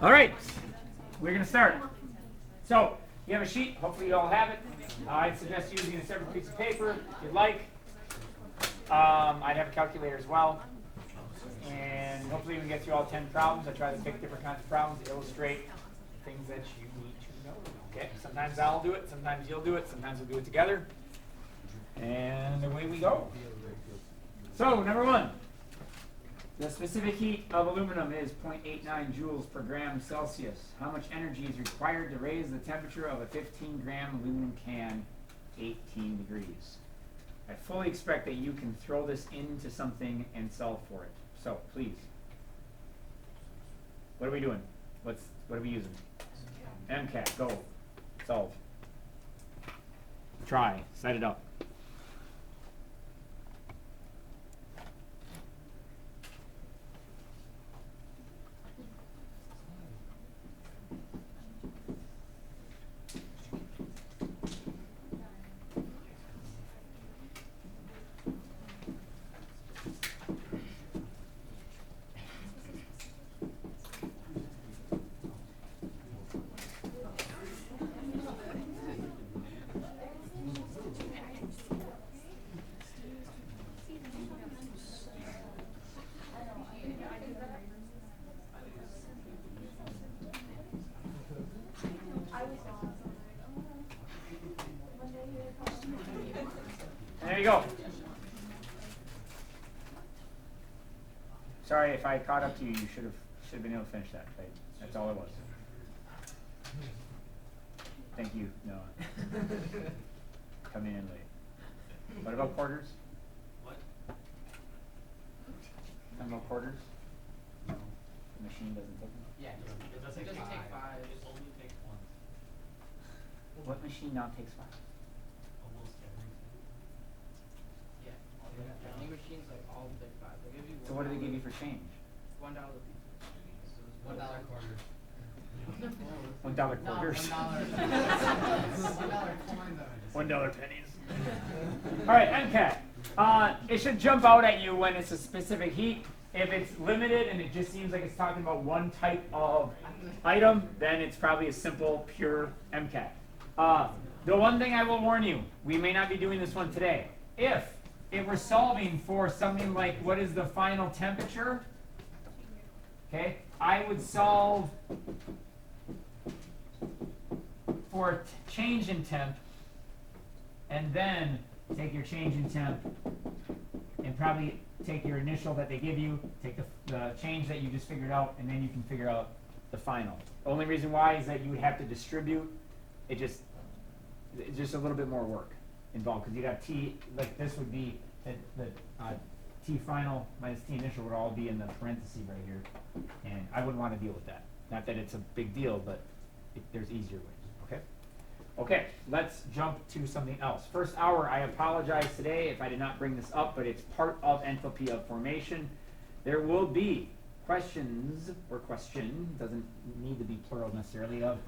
All right, we're going to start. So, you have a sheet. Hopefully you all have it. I'd suggest using a separate piece of paper if you'd like. I'd have a calculator as well. And hopefully we can get through all 10 problems. I try to pick different kinds of problems to illustrate things that you need to know. Okay, sometimes I'll do it, sometimes you'll do it, sometimes we'll do it together. And away we go. So, number one. The specific heat of aluminum is 0.89 joules per gram Celsius. How much energy is required to raise the temperature of a 15-gram aluminum can 18 degrees? I fully expect that you can throw this into something and solve for it. So, please. What are we doing? What are we using? MCAT, go. Solve. Try. Set it up. There you go. Sorry if I caught up to you. You should have been able to finish that. Right? That's all it was. Thank you, Noah. Coming in late. What about quarters? What? Talking about quarters? No. The machine doesn't take them? Yeah, it doesn't take five. It only takes one. What machine now takes five? Almost everything. Yeah. Any machines like all take five. They give you So what do they give you for change? $1 piece. $1 quarters. $1 quarters. $1 pennies. All right, MCAT. It should jump out at you when it's a specific heat. If it's limited and it just seems like it's talking about one type of item, then it's probably a simple, pure MCAT. The one thing I will warn you, we may not be doing this one today. If we're solving for something like what is the final temperature, okay, I would solve for change in temp, and then take your change in temp, and probably take your initial that they give you, take the change that you just figured out, and then you can figure out the final. The only reason why is that you would have to distribute. It's just a little bit more work involved, because you'd have T, like this would be, the T final minus T initial would all be in the parenthesis right here, and I wouldn't want to deal with that. Not that it's a big deal, but there's easier ways, okay? Okay, let's jump to something else. First hour, I apologize today if I did not bring this up, but it's part of enthalpy of formation. There will be questions, or question, doesn't need to be plural necessarily, of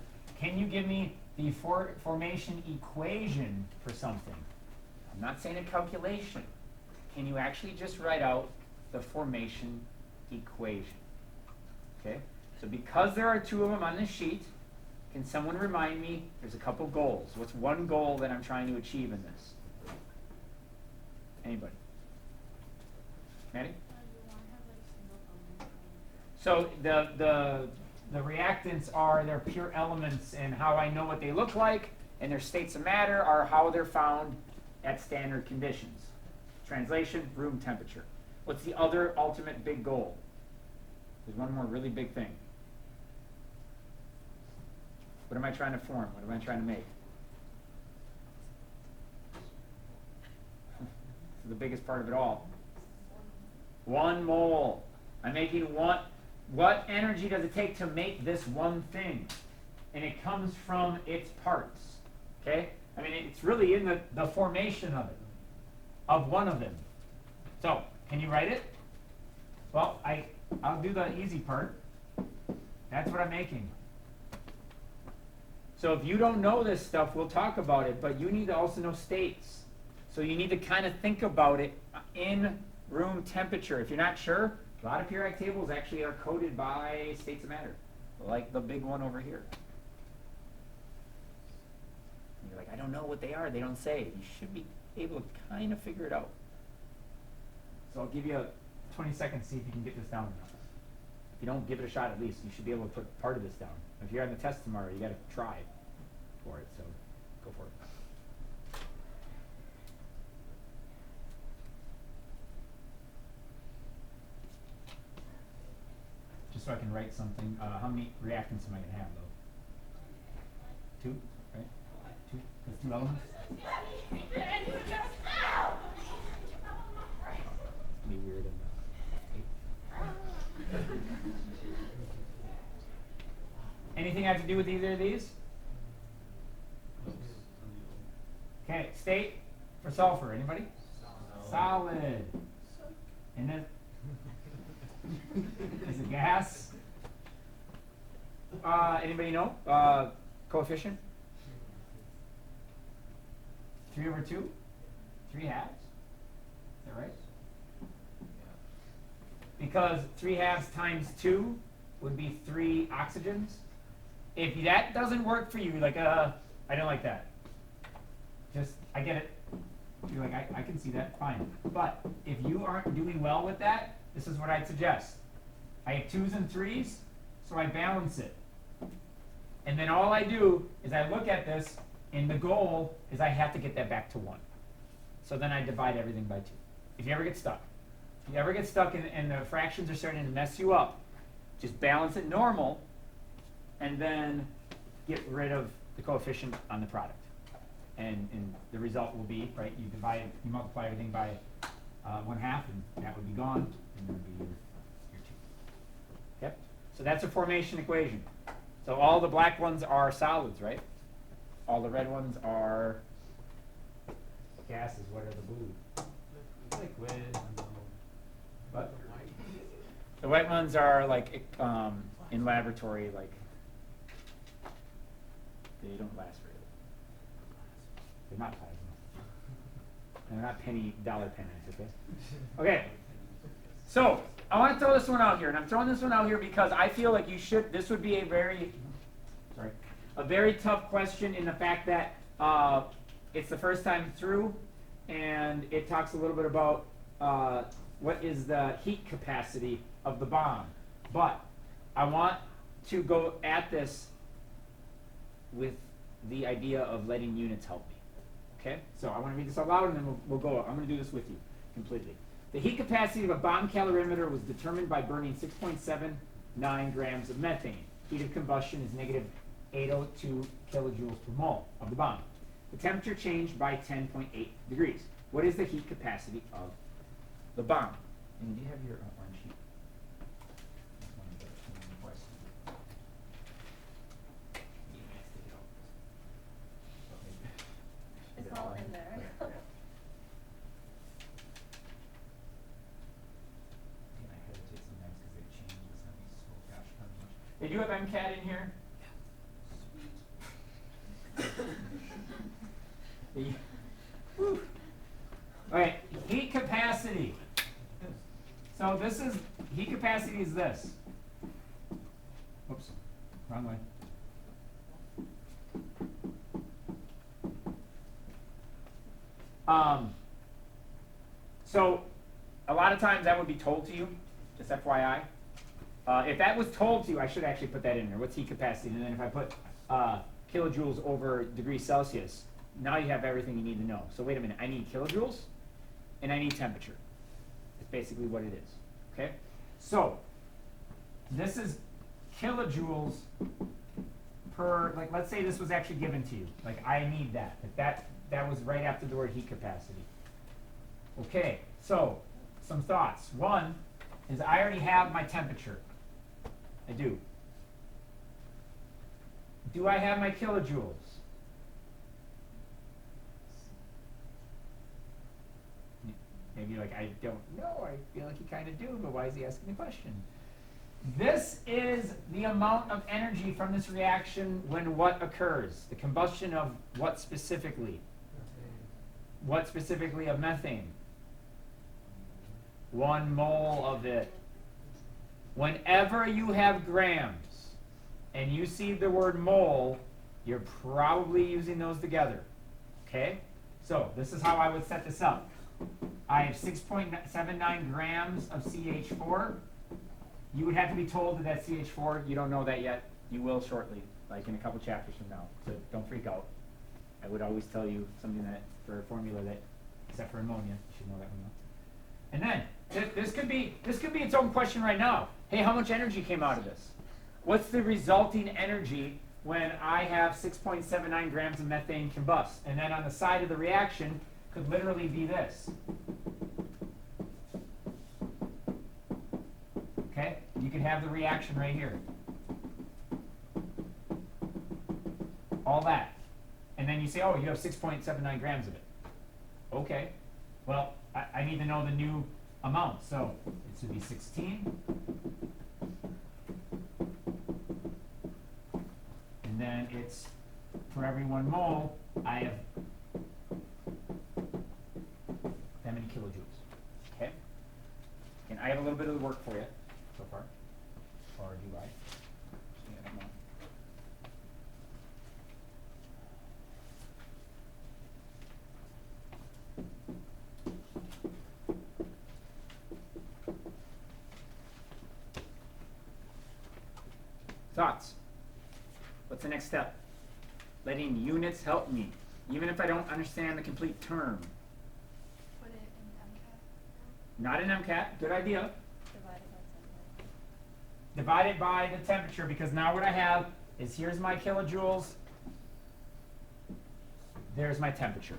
can you give me the formation equation for something? I'm not saying a calculation. Can you actually just write out the formation equation? Okay, so because there are two of them on this sheet, can someone remind me, there's a couple goals. What's one goal that I'm trying to achieve in this? Anybody? Maddie? So the reactants are their pure elements, and how I know what they look like and their states of matter are how they're found at standard conditions. Translation, room temperature. What's the other ultimate big goal? There's one more really big thing. What am I trying to form? What am I trying to make? The biggest part of it all. 1 mole. I'm making one. What energy does it take to make this one thing? And it comes from its parts. Okay? I mean, it's really in the formation of it, of one of them. So, can you write it? Well, I'll do the easy part. That's what I'm making. So if you don't know this stuff, we'll talk about it, but you need to also know states. So you need to kind of think about it in room temperature. If you're not sure, a lot of periodic tables actually are coded by states of matter. like the big one over here. And you're like, I don't know what they are. They don't say. You should be able to kind of figure it out. So I'll give you 20 seconds to see if you can get this down or not. If you don't, give it a shot at least. You should be able to put part of this down. If you're on the test tomorrow, you got to try for it. So go for it. Just so I can write something. How many reactants am I going to have, though? 2, right? 2? That's 2 elements? Be weird in the 8. Anything have to do with either of these? Okay, state for sulfur. Anybody? Solid. And then is it gas? Anybody know? Coefficient? 3/2? 3 halves? Is that right? Because 3 halves times 2 would be 3 oxygens. If that doesn't work for you, like, I don't like that. Just, I get it. You're like, I can see that, fine. But if you aren't doing well with that, this is what I'd suggest. I have 2s and 3s, so I balance it. And then all I do is I look at this, and the goal is I have to get that back to 1. So then I divide everything by 2. If you ever get stuck. If you ever get stuck and the fractions are starting to mess you up, just balance it normal, and then get rid of the coefficient on the product. And the result will be, right, you multiply everything by 1/2, and that would be gone, and then would be your 2. Yep. So that's a formation equation. So all the black ones are solids, right? All the red ones are gases. What are the blue? Liquid. But the white ones are like in laboratory, like they don't last very long. They're not plasma. They're not dollar pennies, okay? Okay. So I want to throw this one out here, and I'm throwing this one out here because I feel like this would be a very tough question in the fact that it's the first time through, and it talks a little bit about what is the heat capacity of the bomb. But I want to go at this with the idea of letting units help me. Okay? So I want to read this out loud, and then we'll go. I'm going to do this with you completely. The heat capacity of a bomb calorimeter was determined by burning 6.79 grams of methane. Heat of combustion is negative 802 kilojoules per mole of the bomb. The temperature changed by 10.8 degrees. What is the heat capacity of the bomb? And do you have your orange sheet? That's one of the questions. It's all in there. I hesitate sometimes because they change the sentence so gosh darn much. Did you have MCAT in here? Whew. All right, heat capacity. So this is, heat capacity is this. Oops, wrong way. So a lot of times that would be told to you, just FYI. If that was told to you, I should actually put that in there. What's heat capacity? And then if I put kilojoules over degrees Celsius, now you have everything you need to know. So wait a minute, I need kilojoules and I need temperature. That's basically what it is. Okay? So this is kilojoules per, like let's say this was actually given to you. Like I need that. That was right after the word heat capacity. Okay, so some thoughts. One is I already have my temperature. I do. Do I have my kilojoules? Maybe you're like, I don't know. I feel like you kind of do, but why is he asking the question? This is the amount of energy from this reaction when what occurs? The combustion of what specifically? What specifically of methane? 1 mole of it. Whenever you have grams, and you see the word mole, you're probably using those together. Okay? So this is how I would set this up. I have 6.79 grams of CH4. You would have to be told that that's CH4. You don't know that yet. You will shortly, like in a couple chapters from now. So don't freak out. I would always tell you something that, for a formula that, except for ammonia, you should know that one now. And then, this could be its own question right now. Hey, how much energy came out of this? What's the resulting energy when I have 6.79 grams of methane combust? And then on the side of the reaction could literally be this. Okay? You could have the reaction right here. All that. And then you say, oh, you have 6.79 grams of it. Okay. Well, I need to know the new amount. So it should be 16. And then it's, for every 1 mole, I have that many kilojoules. Okay? And I have a little bit of the work for you so far. Or do I? I don't know. Thoughts? What's the next step? Letting units help me, even if I don't understand the complete term. Put it in MCAT. Not in MCAT, good idea. Divided by 10. Divided by the temperature, because now what I have is here's my kilojoules, there's my temperature.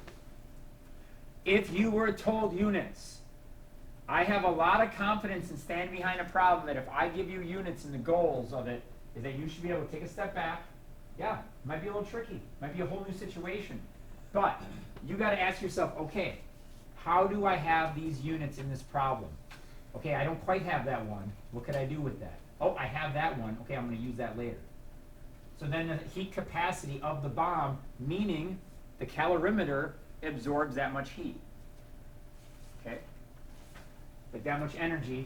If you were told units, I have a lot of confidence in standing behind a problem that if I give you units and the goals of it, is that you should be able to take a step back. Yeah, it might be a little tricky, might be a whole new situation. But you got to ask yourself, okay, how do I have these units in this problem? Okay, I don't quite have that one. What could I do with that? Oh, I have that one. Okay, I'm going to use that later. So then the heat capacity of the bomb, meaning the calorimeter absorbs that much heat. Okay? But that much energy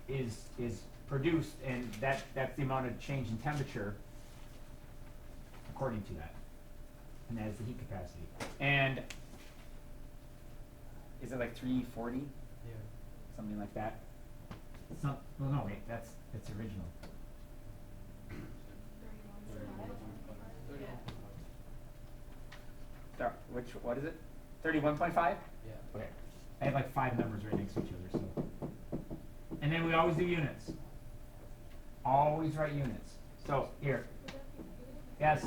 is produced, and that's the amount of change in temperature according to that. And that is the heat capacity. And is it like 340? Yeah. Something like that? It's not, well, no, wait, that's original. 31. What is it? 31.5? Yeah. Okay. I have like 5 numbers right next to each other, so. And then we always do units. Always write units. So, here. Yes?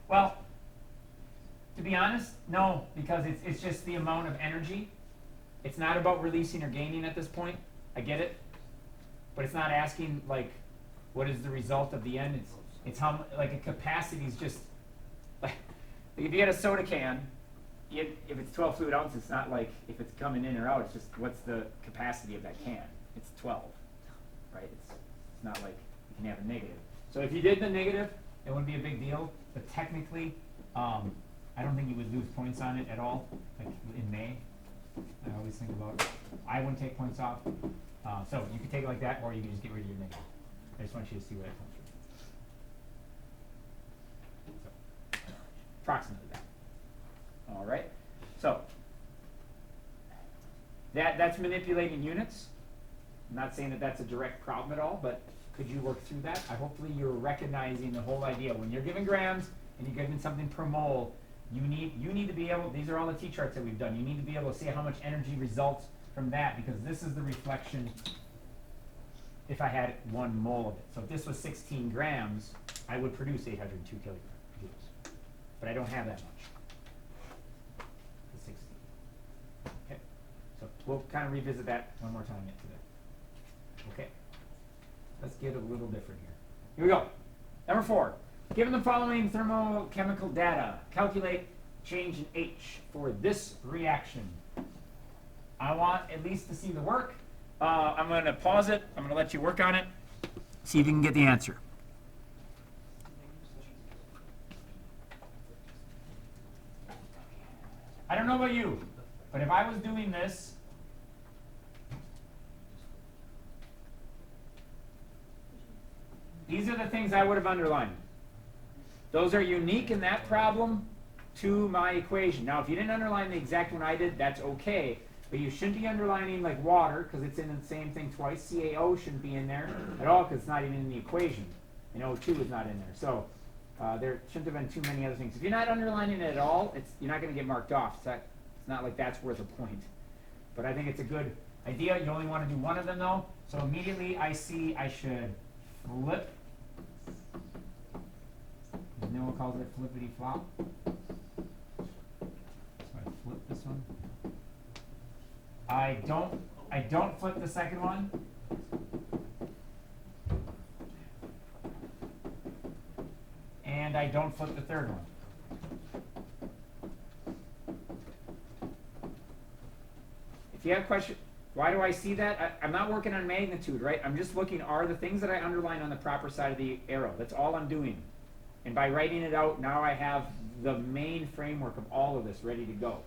Well, to be honest, no, because it's just the amount of energy. It's not about releasing or gaining at this point. I get it. But it's not asking, like, what is the result of the end. It's how, like, a capacity is just, like if you had a soda can, if it's 12 fluid ounces, it's not like if it's coming in or out, it's just what's the capacity of that can. It's 12, right? It's not like you can have a negative. So if you did the negative, it wouldn't be a big deal. But technically, I don't think you would lose points on it at all, like in May. I always think about, I wouldn't take points off. So you could take it like that, or you can just get rid of your negative. I just want you to see where that comes from. So, approximately that. All right. So that's manipulating units. I'm not saying that that's a direct problem at all, but could you work through that? Hopefully you're recognizing the whole idea. When you're given grams and you're given something per mole, you need to be able, these are all the T-charts that we've done, you need to be able to see how much energy results from that, because this is the reflection if I had 1 mole of it. So if this was 16 grams, I would produce 802 kilojoules. But I don't have that much. The 16. Okay. So we'll kind of revisit that one more time yet today. Okay. Let's get a little different here. Here we go. Number 4. Given the following thermochemical data, calculate change in H for this reaction. I want at least to see the work. I'm going to pause it. I'm going to let you work on it. See if you can get the answer. I don't know about you, but if I was doing this, These are the things I would have underlined. Those are unique in that problem to my equation. Now, if you didn't underline the exact one I did, that's okay. But you shouldn't be underlining like water, because it's in the same thing twice. CaO shouldn't be in there at all, because it's not even in the equation. And O2 is not in there. So there shouldn't have been too many other things. If you're not underlining it at all, you're not going to get marked off. It's not like that's worth a point. But I think it's a good idea. You only want to do one of them, though. So immediately I see I should flip. And then we'll call it flippity flop. So I flip this one. I don't flip the second one. And I don't flip the third one. If you have a question, why do I see that? I'm not working on magnitude, right? I'm just looking, are the things that I underline on the proper side of the arrow. That's all I'm doing. And by writing it out, now I have the main framework of all of this ready to go.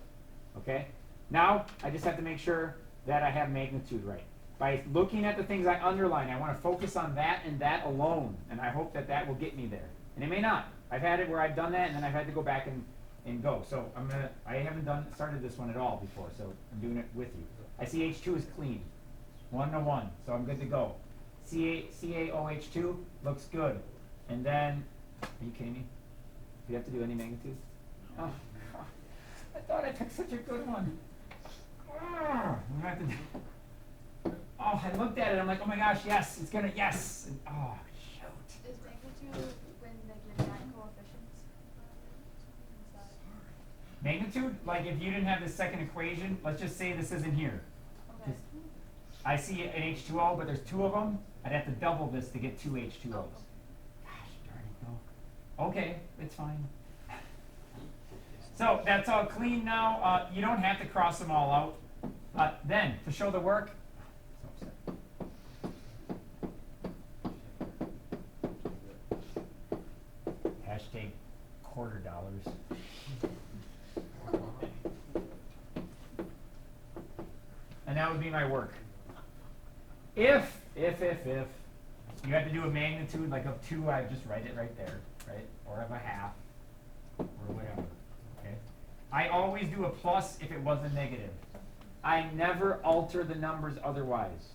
Okay? Now, I just have to make sure that I have magnitude right. By looking at the things I underline, I want to focus on that and that alone. And I hope that that will get me there. And it may not. I've had it where I've done that, and then I've had to go back and go. So I haven't started this one at all before, so I'm doing it with you. I see H2 is clean. 1 to 1, so I'm good to go. CaOH2 looks good. And then, are you kidding me? Do you have to do any magnitude? Oh, I thought I picked such a good one. Oh, I looked at it, I'm like, oh my gosh, yes, it's gonna, yes. And, oh, shoot. Is magnitude when they give 9 coefficients? Magnitude, like if you didn't have the second equation, let's just say this isn't here. Okay. I see an H2O, but there's 2 of them. I'd have to double this to get 2 H2Os. Oh. Gosh darn it, no. Okay, it's fine. So that's all clean now. You don't have to cross them all out. Then, to show the work, hashtag $quarter. And that would be my work. If you had to do a magnitude like of 2, I'd just write it right there, right? Or of a half, or whatever, okay? I always do a plus if it was a negative. I never alter the numbers otherwise.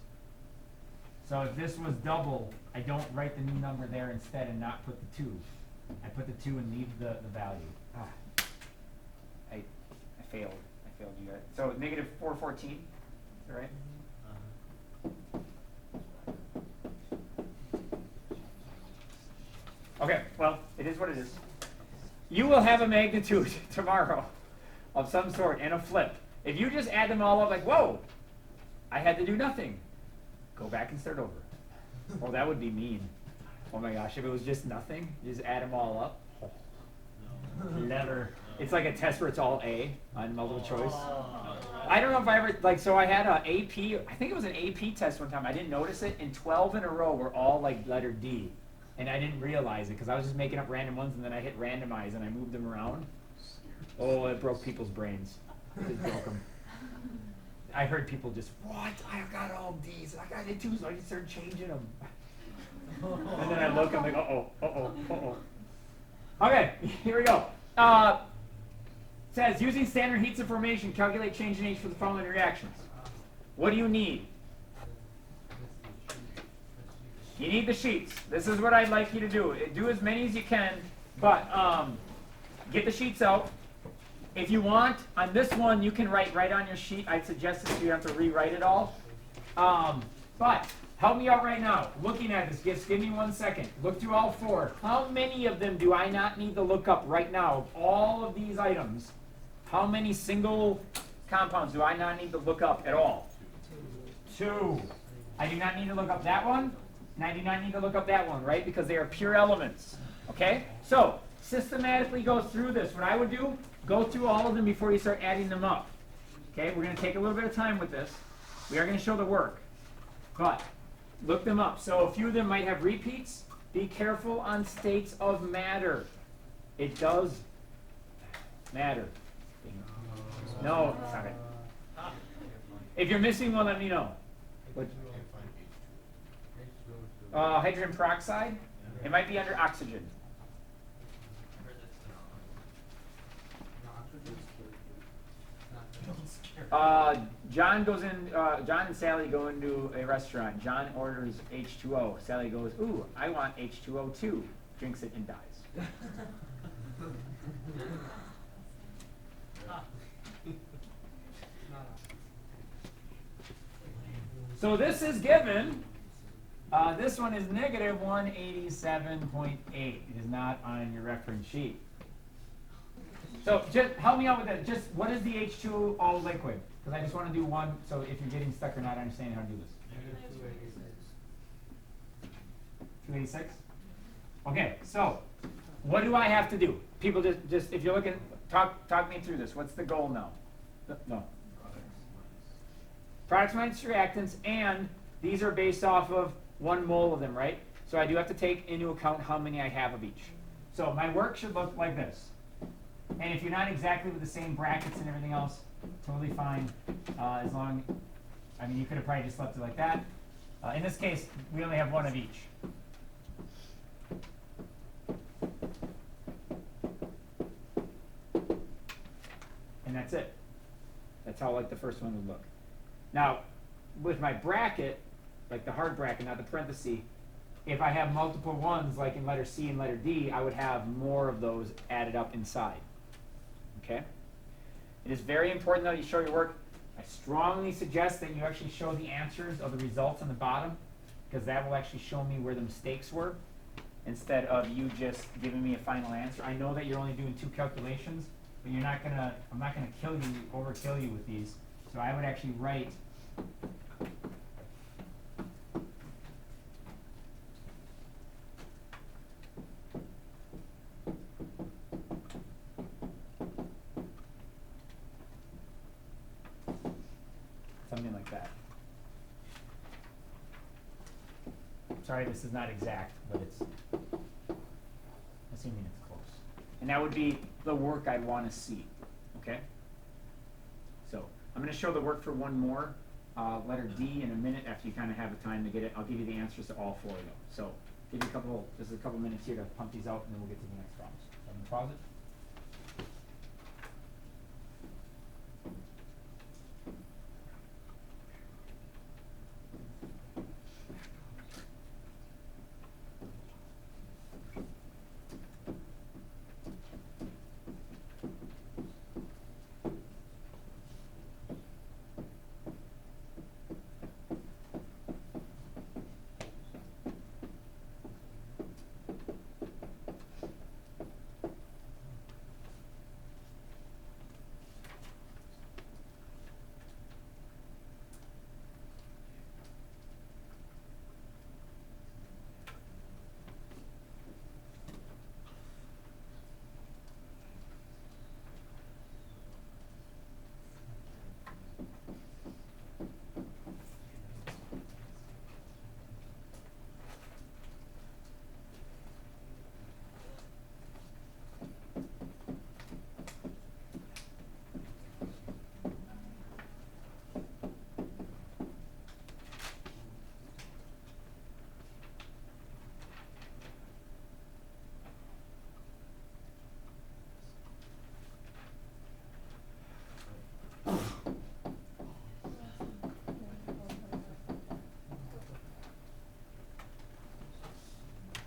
So if this was double, I don't write the new number there instead and not put the 2. I put the 2 and leave the value. I failed. I failed you guys. So negative 414, is that right? Okay, well, it is what it is. You will have a magnitude tomorrow of some sort and a flip. If you just add them all up like, whoa, I had to do nothing. Go back and start over. Oh, that would be mean. Oh my gosh, if it was just nothing, you just add them all up. Oh. Never. It's like a test where it's all A on multiple choice. I don't know if I ever, like, so I had a AP, I think it was an AP test one time. I didn't notice it, and 12 in a row were all like letter D. And I didn't realize it because I was just making up random ones, and then I hit randomize and I moved them around. Oh, it broke people's brains. It broke them. I heard people just, what? I got all D's. I did too, so I just started changing them. And then I look, I'm like, uh-oh. Okay, here we go. Says, using standard heats of formation, calculate change in H for the following reactions. What do you need? You need the sheets. This is what I'd like you to do. Do as many as you can, but get the sheets out. If you want, on this one, you can write right on your sheet. I'd suggest that you have to rewrite it all. But help me out right now. Looking at this, just give me 1 second. Look through all 4. How many of them do I not need to look up right now? Of all of these items, how many single compounds do I not need to look up at all? 2. I do not need to look up that one, and I do not need to look up that one, right? Because they are pure elements, okay? So, systematically go through this. What I would do, go through all of them before you start adding them up. Okay, we're going to take a little bit of time with this. We are going to show the work, but look them up. So a few of them might have repeats. Be careful on states of matter. It does matter. No, sorry. If you're missing one, let me know. Hydrogen peroxide? It might be under oxygen. John goes in. John and Sally go into a restaurant. John orders H2O. Sally goes, "Ooh, I want H2O too." Drinks it and dies. So this is given. This one is negative 187.8. It is not on your reference sheet. So just help me out with that. Just what is the H2O liquid? Because I just want to do one, so if you're getting stuck or not understanding how to do this. 286? Okay, so what do I have to do? People just if you're looking, talk me through this. What's the goal now? No. Products minus reactants, and these are based off of 1 mole of them, right? So I do have to take into account how many I have of each. So my work should look like this. And if you're not exactly with the same brackets and everything else, totally fine. As long, I mean, you could have probably just left it like that. In this case, we only have 1 of each. And that's it. That's how like the first one would look. Now, with my bracket, like the hard bracket, not the parenthesis, if I have multiple ones, like in letter C and letter D, I would have more of those added up inside. Okay? It is very important that you show your work. I strongly suggest that you actually show the answers of the results on the bottom, because that will actually show me where the mistakes were, instead of you just giving me a final answer. I know that you're only doing 2 calculations, but I'm not gonna overkill you with these. So I would actually write something like that. Sorry, this is not exact, but it's assuming it's close. And that would be the work I'd want to see. Okay? So I'm going to show the work for one more, letter D, in a minute after you kind of have the time to get it. I'll give you the answers to all 4 of them. So give you just a couple minutes here to pump these out, and then we'll get to the next problems. So I'm going to pause it.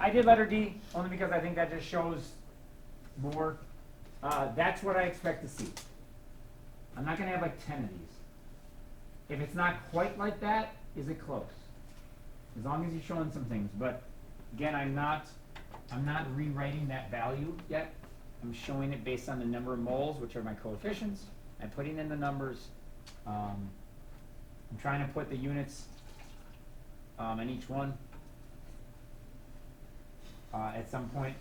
I did letter D only because I think that just shows more. That's what I expect to see. I'm not going to have like 10 of these. If it's not quite like that, is it close? As long as you're showing some things. But again, I'm not rewriting that value yet. I'm showing it based on the number of moles, which are my coefficients. I'm putting in the numbers. I'm trying to put the units in each one. At some point.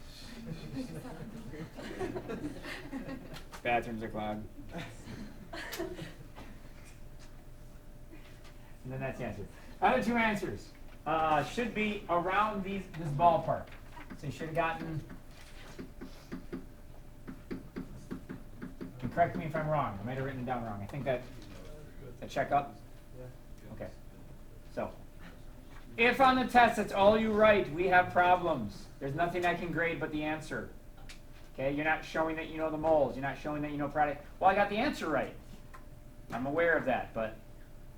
Bathrooms are clogged. And then that's the answer. Other 2 answers should be around this ballpark. So you should have gotten, and correct me if I'm wrong, I might have written it down wrong. I think that check up? Okay. So If on the test that's all you write, we have problems. There's nothing I can grade but the answer. Okay, you're not showing that you know the moles. You're not showing that you know product. Well, I got the answer right. I'm aware of that, but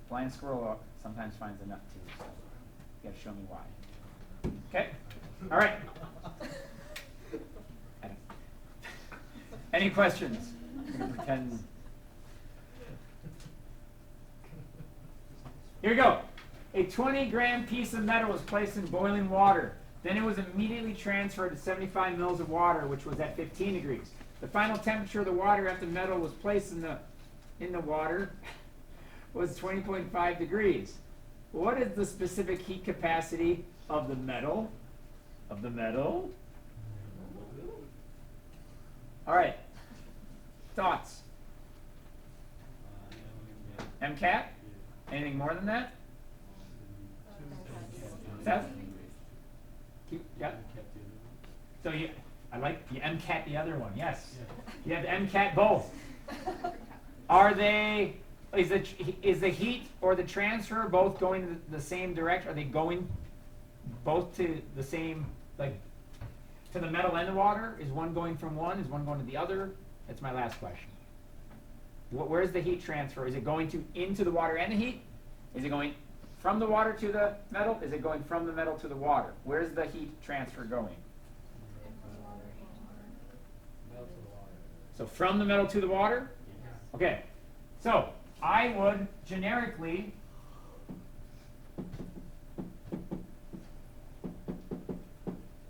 blind squirrel sometimes finds a nut too. So you got to show me why. Okay? All right. Any questions? I'm gonna pretend. Here we go. A 20-gram piece of metal was placed in boiling water. Then it was immediately transferred to 75 mils of water, which was at 15 degrees. The final temperature of the water after the metal was placed in the water was 20.5 degrees. What is the specific heat capacity of the metal? All right. Thoughts? MCAT? Anything more than that? Seth? Yeah. So I like you MCAT the other one. Yes. You have MCAT both. Are they? Is the heat or the transfer both going the same direction? Are they going both to the same, like, to the metal and the water? Is one going from one? Is one going to the other? That's my last question. Where's the heat transfer? Is it going into the water and the heat? Is it going from the water to the metal? Is it going from the metal to the water? Where's the heat transfer going? So from the metal to the water? Okay. So I would generically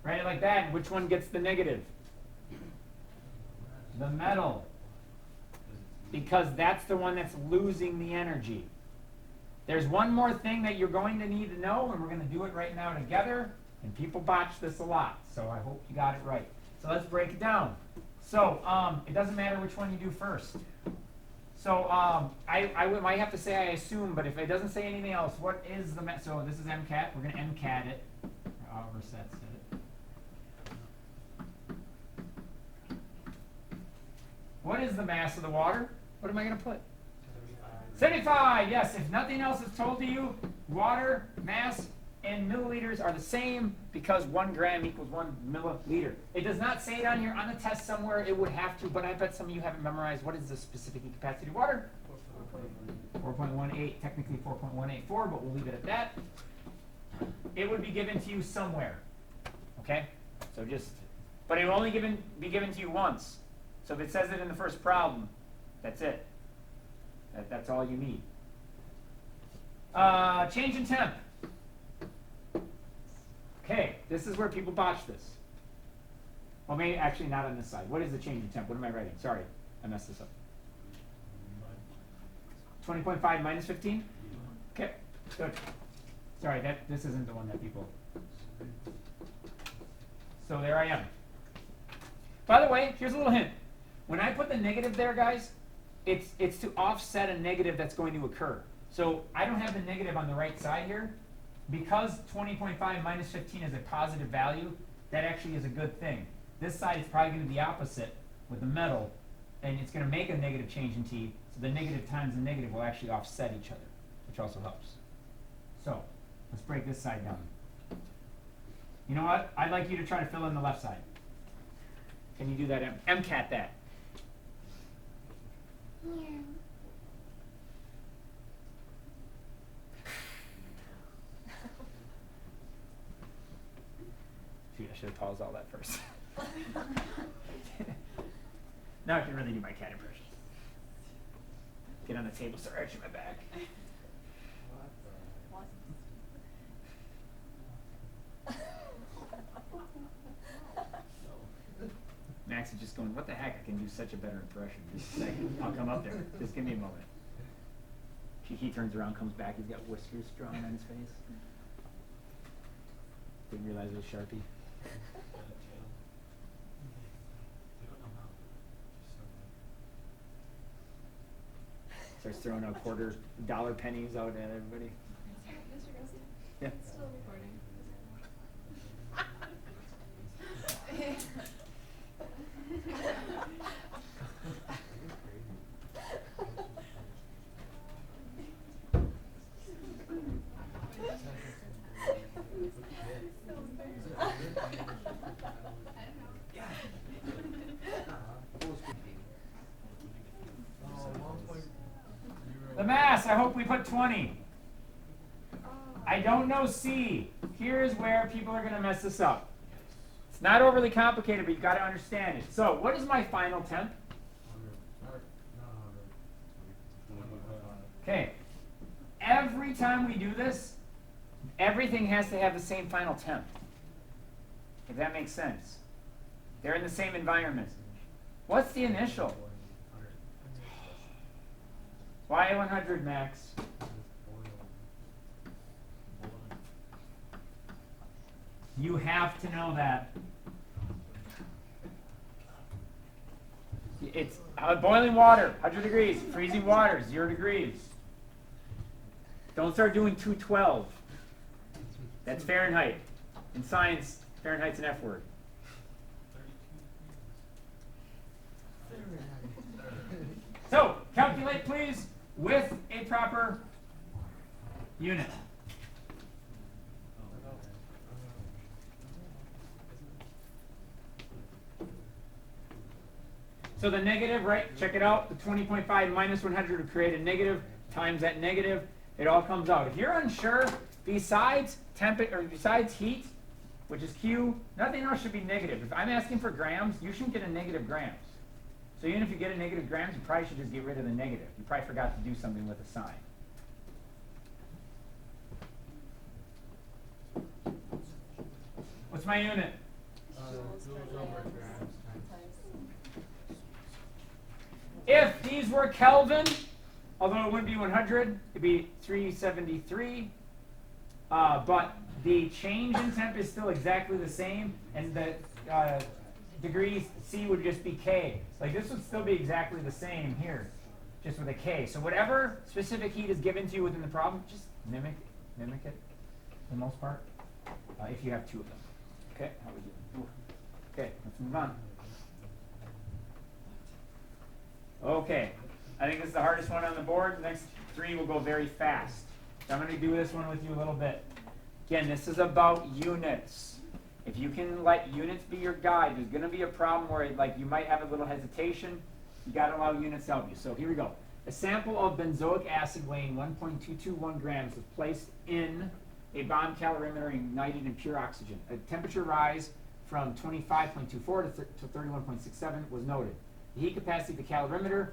write it like that. Which one gets the negative? The metal. Because that's the one that's losing the energy. There's one more thing that you're going to need to know, and we're going to do it right now together. And people botch this a lot, so I hope you got it right. So let's break it down. So it doesn't matter which one you do first. So I might have to say I assume, but if it doesn't say anything else, what is the so this is MCAT. We're going to MCAT it. However Seth said it. What is the mass of the water? What am I going to put? 75. Yes. If nothing else is told to you, water mass and milliliters are the same because 1 gram equals 1 milliliter. It does not say it on here on the test somewhere. It would have to, but I bet some of you haven't memorized what is the specific heat capacity of water. 4.18. Technically 4.184, but we'll leave it at that. It would be given to you somewhere. Okay. So but it will only be given to you once. So if it says it in the first problem, that's it. That's all you need. Change in temp. Okay, this is where people botch this. Well, maybe actually not on this side. What is the change in temp? What am I writing? Sorry, I messed this up. 20.5 minus 15? Okay, good. Sorry, this isn't the one that people... So there I am. By the way, here's a little hint. When I put the negative there, guys, it's to offset a negative that's going to occur. So I don't have the negative on the right side here. Because 20.5 minus 15 is a positive value, that actually is a good thing. This side is probably going to be opposite with the metal, and it's going to make a negative change in T, so the negative times the negative will actually offset each other, which also helps. So let's break this side down. You know what? I'd like you to try to fill in the left side. Can you do that? MCAT that. Yeah. Shoot, I should have paused all that first. Now I can really do my cat impression. Get on the table, start arching my back. Max is just going, what the heck? I can do such a better impression. Just a second. I'll come up there. Just give me a moment. He turns around, comes back. He's got whiskers drawn on his face. Didn't realize it was Sharpie. Starts throwing out $quarter pennies out at everybody. Mr. Gussie? Yeah. Still recording. S, I hope we put 20. I don't know C. Here's where people are going to mess this up. It's not overly complicated, but you got to understand it. So, what is my final temp? Okay. Every time we do this, everything has to have the same final temp. If that makes sense. They're in the same environment. What's the initial? Why 100, Max? You have to know that. It's boiling water, 100 degrees. Freezing water, 0 degrees. Don't start doing 212. That's Fahrenheit. In science, Fahrenheit's an F word. So, calculate please with a proper unit. So the negative, right, check it out, the 20.5 minus 100 would create a negative times that negative. It all comes out. If you're unsure, besides besides heat, which is Q, nothing else should be negative. If I'm asking for grams, you shouldn't get a negative grams. So even if you get a negative grams, you probably should just get rid of the negative. You probably forgot to do something with a sign. What's my unit? If these were Kelvin, although it wouldn't be 100, it'd be 373. But the change in temp is still exactly the same, and the degrees C would just be K. Like this would still be exactly the same here, just with a K. So whatever specific heat is given to you within the problem, just mimic it for the most part, if you have two of them. Okay, how would you? Okay, let's move on. Okay, I think this is the hardest one on the board. The next three will go very fast. So I'm going to do this one with you a little bit. Again, this is about units. If you can let units be your guide, there's going to be a problem where like you might have a little hesitation. You got to allow units to help you. So here we go. A sample of benzoic acid weighing 1.221 grams was placed in a bomb calorimeter ignited in pure oxygen. A temperature rise from 25.24 to 31.67 was noted. The heat capacity of the calorimeter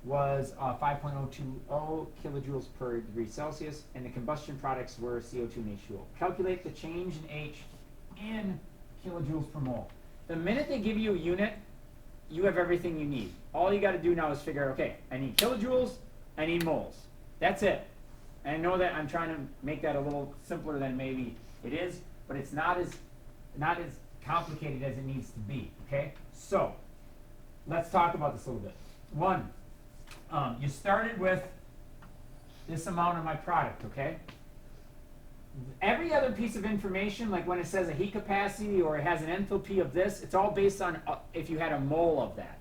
was 5.020 kilojoules per degree Celsius, and the combustion products were CO2 and H2O. Calculate the change in H in kilojoules per mole. The minute they give you a unit, you have everything you need. All you got to do now is figure, okay, I need kilojoules, I need moles. That's it. And I know that I'm trying to make that a little simpler than maybe it is, but it's not as complicated as it needs to be. Okay, so let's talk about this a little bit. One, you started with this amount of my product, okay? Every other piece of information, like when it says a heat capacity or it has an enthalpy of this, it's all based on if you had a mole of that,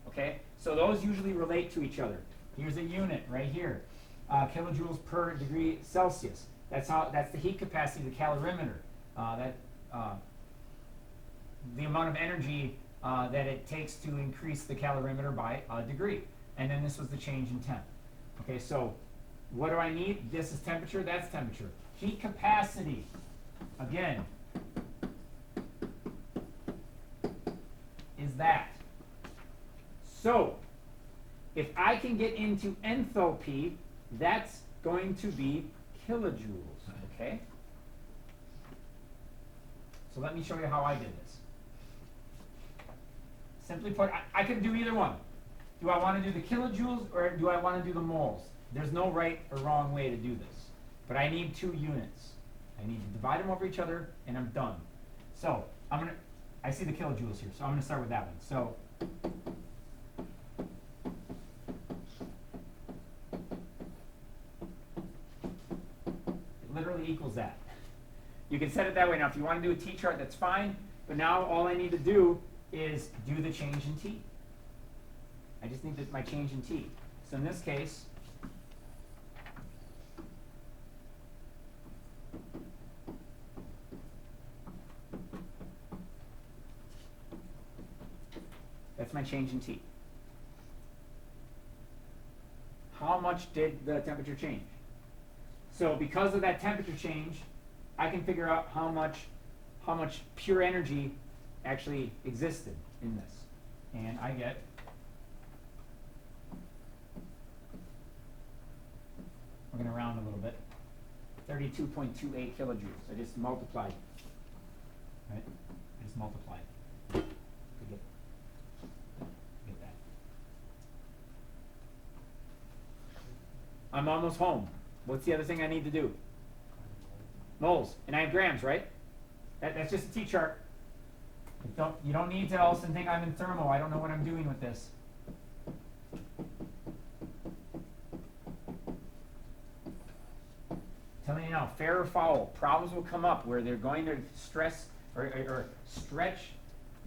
okay? So those usually relate to each other. Here's a unit right here, kilojoules per degree Celsius. That's the heat capacity of the calorimeter. The amount of energy that it takes to increase the calorimeter by a degree. And then this was the change in temp. Okay, so what do I need? This is temperature, that's temperature. Heat capacity, again, is that. So, if I can get into enthalpy, that's going to be kilojoules, okay? So let me show you how I did this. Simply put, I could do either one. Do I want to do the kilojoules or do I want to do the moles? There's no right or wrong way to do this. But I need two units. I need to divide them over each other and I'm done. So I see the kilojoules here, so I'm going to start with that one. So it literally equals that. You can set it that way. Now if you want to do a T-chart, that's fine. But now all I need to do is do the change in T. I just need my change in T. So in this case, that's my change in T. How much much did the temperature change? So because of that temperature change, I can figure out how much pure energy actually existed in this. And I get we're going to round a little bit. 32.28 kilojoules. I just multiplied. Right? I just multiplied to get that. I'm almost home. What's the other thing I need to do? Moles. And I have grams, right? That's just a T-chart. You don't need to all of a sudden think I'm in thermo. I don't know what I'm doing with this. Telling you now, fair or foul, problems will come up where they're going to stress or stretch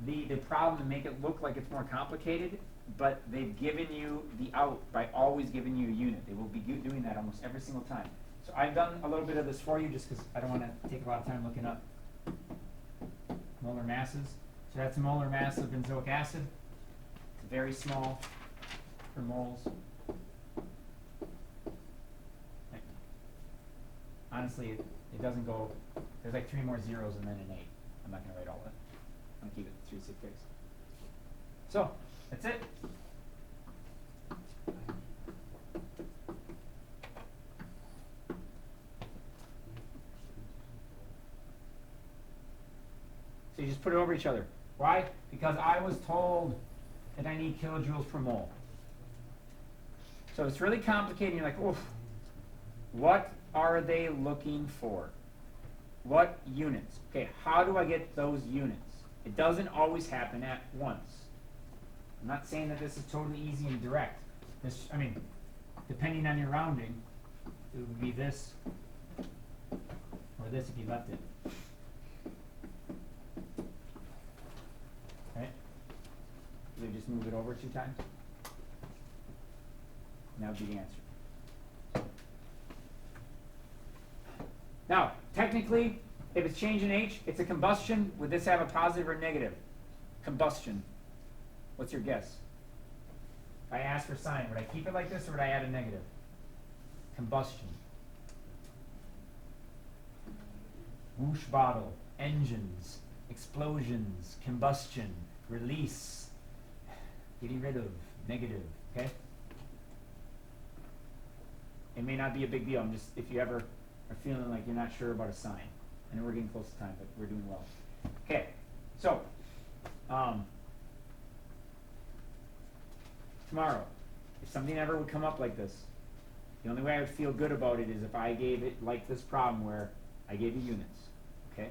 the problem and make it look like it's more complicated, but they've given you the out by always giving you a unit. They will be doing that almost every single time. So I've done a little bit of this for you just because I don't want to take a lot of time looking up molar masses. So that's a molar mass of benzoic acid. It's very small for moles. Honestly, it doesn't go, there's like 3 more zeros and then an 8. I'm not going to write all that. I'm going to keep it 3 sig figs. So, that's it. So you just put it over each other. Why? Because I was told that I need kilojoules per mole. So it's really complicated. You're like, oof, what are they looking for? What units? Okay, how do I get those units? It doesn't always happen at once. I'm not saying that this is totally easy and direct. This, I mean, depending on your rounding, it would be this or this if you left it. Right? You just move it over 2 times. And that would be the answer. Now, technically, if it's change in H, it's a combustion. Would this have a positive or negative? Combustion. What's your guess? If I ask for sign, would I keep it like this or would I add a negative? Combustion. Whoosh bottle, engines, explosions, combustion, release, getting rid of, negative, okay? It may not be a big deal. I'm just, if you ever are feeling like you're not sure about a sign. I know we're getting close to time, but we're doing well. Okay, so tomorrow, if something ever would come up like this, the only way I would feel good about it is if I gave it like this problem where I gave you units. Okay.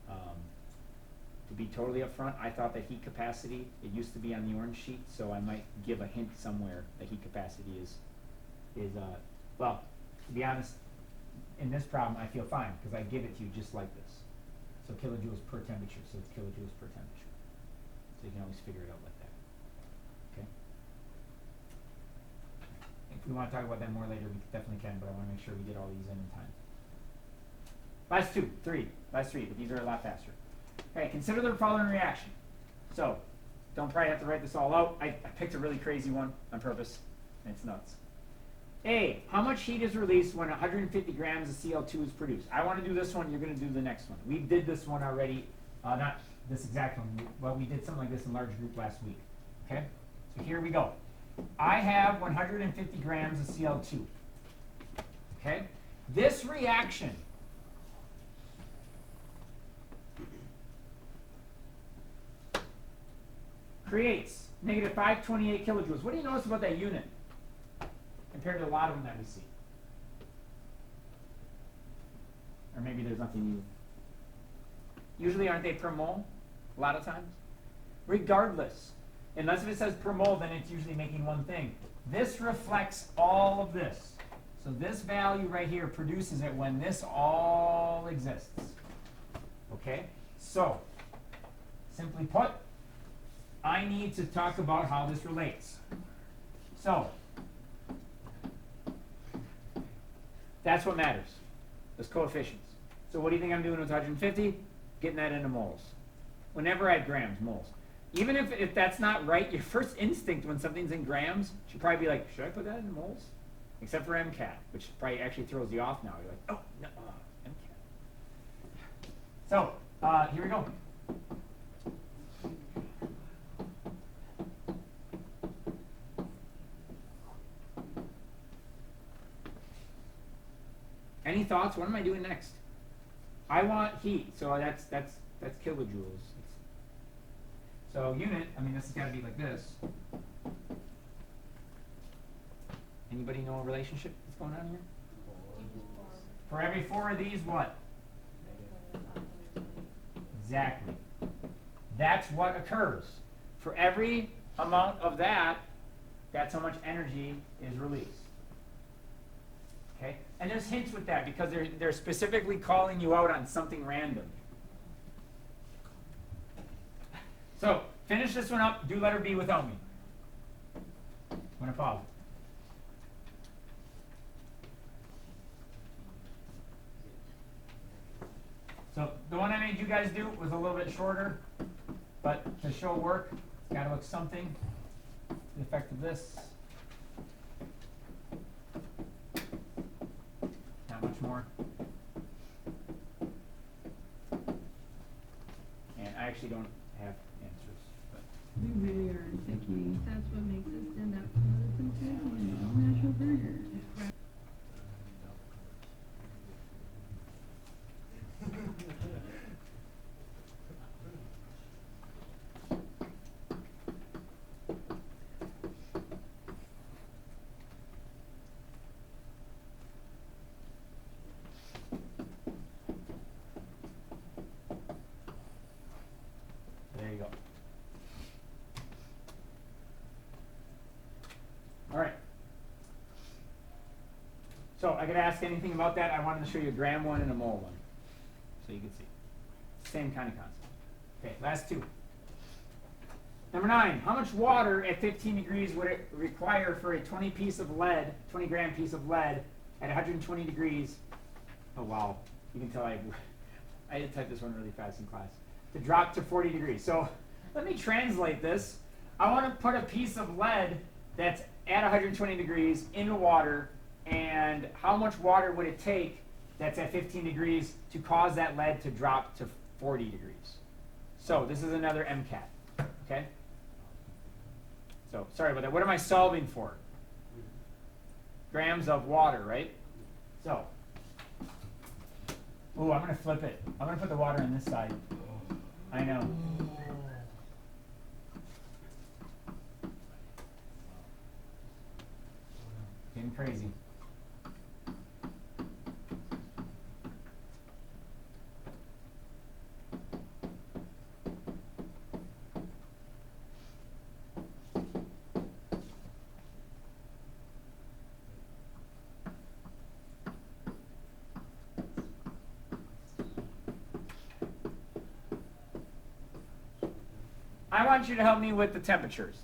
To be totally upfront, I thought that heat capacity, it used to be on the orange sheet, so I might give a hint somewhere that heat capacity is well, to be honest, in this problem, I feel fine because I give it to you just like this. So kilojoules per temperature, so it's kilojoules per temperature. So you can always figure it out like that. Okay? If we want to talk about that more later, we definitely can, but I want to make sure we get all these in time. Last 3, but these are a lot faster. Okay, consider the following reaction. So, don't probably have to write this all out. I picked a really crazy one on purpose, and it's nuts. A, how much heat is released when 150 grams of Cl2 is produced? I want to do this one, you're going to do the next one. We did this one already, not this exact one, but we did something like this in large group last week. Okay, so here we go. I have 150 grams of Cl2. Okay, this reaction creates negative 528 kilojoules. What do you notice about that unit compared to a lot of them that we see? Or maybe there's nothing new. Usually aren't they per mole? A lot of times. Regardless, unless if it says per mole, then it's usually making one thing. This reflects all of this. So this value right here produces it when this all exists. Okay? So, simply put, I need to talk about how this relates. So, that's what matters, those coefficients. So what do you think I'm doing with 150? Getting that into moles. Whenever I have grams, moles. Even if that's not right, your first instinct when something's in grams should probably be like, should I put that in moles? except for MCAT, which probably actually throws you off now. You're like, oh, no, MCAT. So, here we go. Any thoughts? What am I doing next? I want heat, so that's kilojoules. So unit, I mean, this has got to be like this. Anybody know a relationship that's going on here? For every 4 of these, what? Exactly. That's what occurs. For every amount of that, that's how much energy is released. Okay? And there's hints with that because they're specifically calling you out on something random. So, finish this one up. Do letter B without me. I'm going to pause it. So the one I made you guys do was a little bit shorter, but to show work, it's got to look something to the effect of this. Not much more. And I actually don't have answers. But We really are picky. That's what makes us stand out from other places. You know, natural burger. there you go. All right. So I could ask anything about that. I wanted to show you a gram one and a mole one, so you can see. Same kind of concept. Okay, last two. Number 9, how much water at 15 degrees would it require for a 20 gram piece of lead at 120 degrees? Oh wow, you can tell I had to type this one really fast in class. To drop to 40 degrees. So let me translate this. I want to put a piece of lead that's at 120 degrees into water, and how much water would it take that's at 15 degrees to cause that lead to drop to 40 degrees? So this is another MCAT, okay? So sorry about that. What am I solving for? Grams of water, right? So, ooh, I'm going to flip it. I'm going to put the water on this side. I know. Getting crazy. I want you to help me with the temperatures.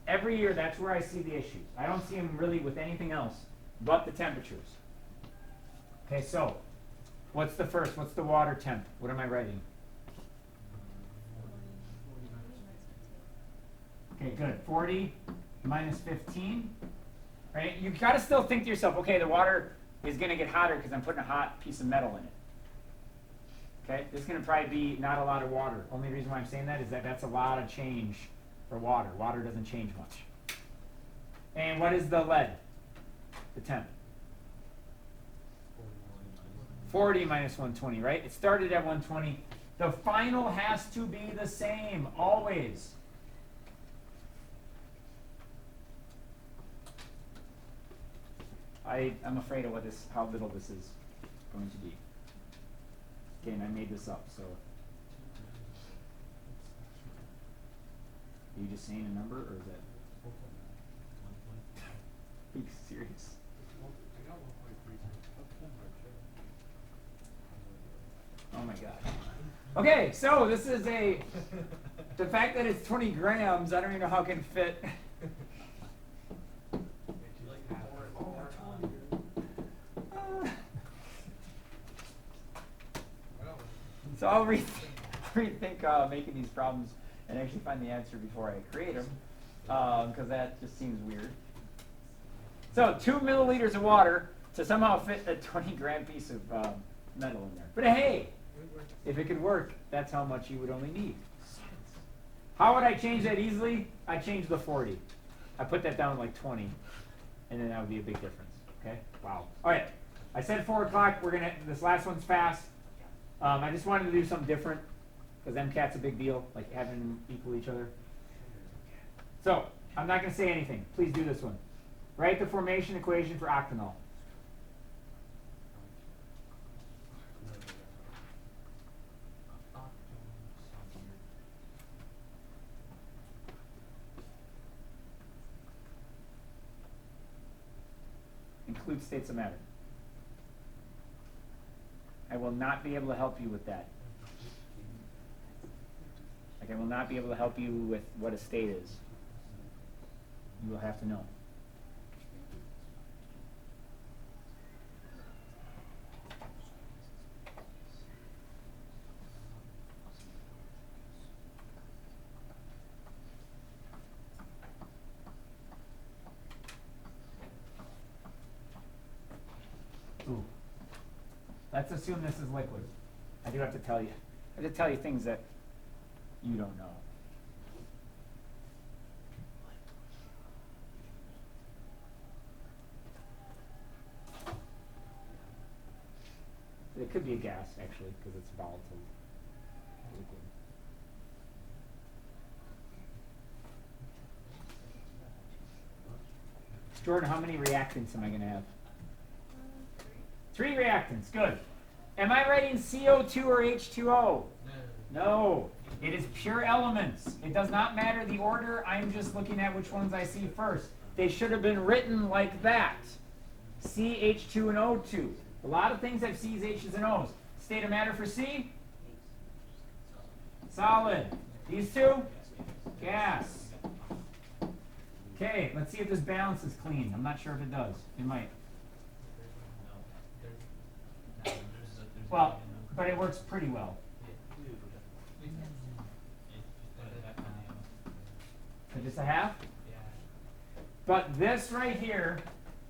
Every year, that's where I see the issues. I don't see them really with anything else but the temperatures. Okay, so what's the first? What's the water temp? What am I writing? Okay, good. 40 minus 15. Right? You've got to still think to yourself, okay, the water is going to get hotter because I'm putting a hot piece of metal in it. Okay, this is going to probably be not a lot of water. Only reason why I'm saying that is that that's a lot of change for water. Water doesn't change much. And what is the lead? The temp? 40 minus 120, right? It started at 120. The final has to be the same, always. I'm afraid of how little this is going to be. Again, I made this up, so. Are you just saying a number, or is that? Are you serious? Oh my God. Okay, so this is the fact that it's 20 grams, I don't even know how it can fit. So I'll rethink making these problems and actually find the answer before I create them, because that just seems weird. So 2 milliliters of water to somehow fit a 20-gram piece of metal in there. But hey, if it could work, that's how much you would only need. How would I change that easily? I change the 40. I put that down like 20, and then that would be a big difference. Okay? Wow. All right. I said 4 o'clock. This last one's fast. I just wanted to do something different because MCAT's a big deal, like having them equal each other. So I'm not going to say anything. Please do this one. Write the formation equation for octanol. Include states of matter. I will not be able to help you with that. Like, I will not be able to help you with what a state is. You will have to know. Ooh. Let's assume this is liquid. I do have to tell you. I have to tell you things that you don't know. It could be a gas, actually, because it's volatile liquid. Jordan, how many reactants am I going to have? 3 reactants, good. Am I writing CO2 or H2O? No. It is pure elements. It does not matter the order. I'm just looking at which ones I see first. They should have been written like that. C, H2, and O2. A lot of things have C's, H's, and O's. State of matter for C? Solid. These two? Gas. Okay, let's see if this balance is clean. I'm not sure if it does. It might. Well, but it works pretty well. So just a half? But this right here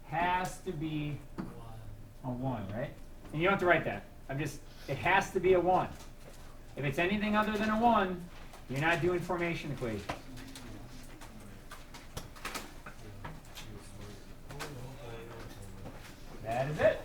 has to be a 1, right? And you don't have to write that. It has to be a 1. If it's anything other than a 1, you're not doing formation equations. That is it.